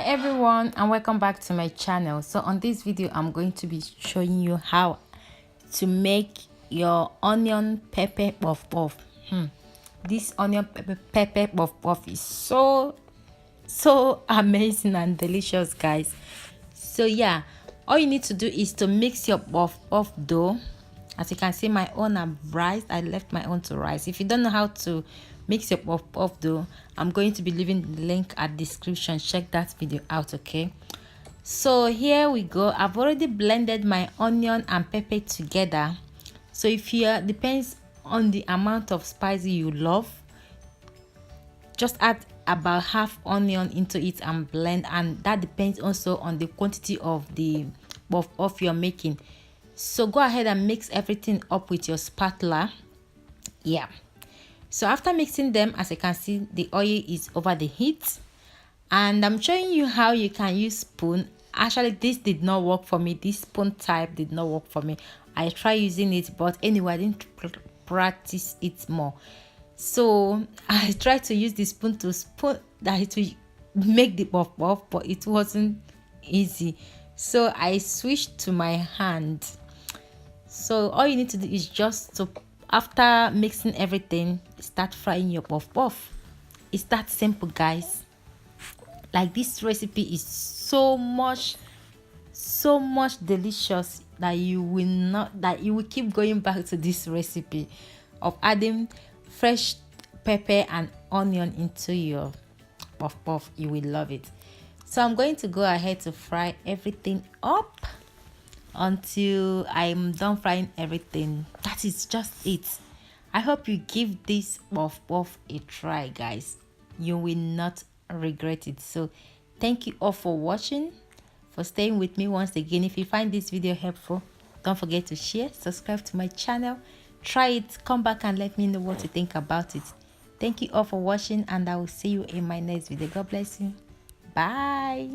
everyone, and welcome back to my channel. So on this video I'm going to be showing you how to make your onion pepper puff puff. This onion pepper puff puff is so amazing and delicious, guys. So yeah, all you need to do is to mix your puff puff dough. As you can see, my own are rice. I left my own to rise. If you don't know how to mix your puff puff dough, I'm going to be leaving the link at description. Check that video out, okay? So here we go. I've already blended my onion and pepper together. So if you depends on the amount of spicy you love, just add about half onion into it and blend, and that depends also on the quantity of the puff puff you're making. So go ahead and mix everything up with your spatula. Yeah, so after mixing them, as you can see, the oil is over the heat, and I'm showing you how you can use spoon. Actually, this did not work for me. This spoon type did not work for me. I tried using it, but anyway, I didn't practice it more. So I tried to use the spoon to make the puff puff, but it wasn't easy. So I switched to my hand. So all you need to do is just to, after mixing everything, start frying your puff puff. It's that simple, guys. Like, this recipe is so much delicious that you will keep going back to this recipe of adding fresh pepper and onion into your puff puff. You will love it. So I'm going to go ahead to fry everything up until I'm done frying everything. That is just it. I hope you give this puff puff a try, guys. You will not regret it. So thank you all for watching, for staying with me once again. If you find this video helpful, don't forget to share, subscribe to my channel, try it, come back and let me know what you think about it. Thank you all for watching, and I will see you in my next video. God bless you. Bye.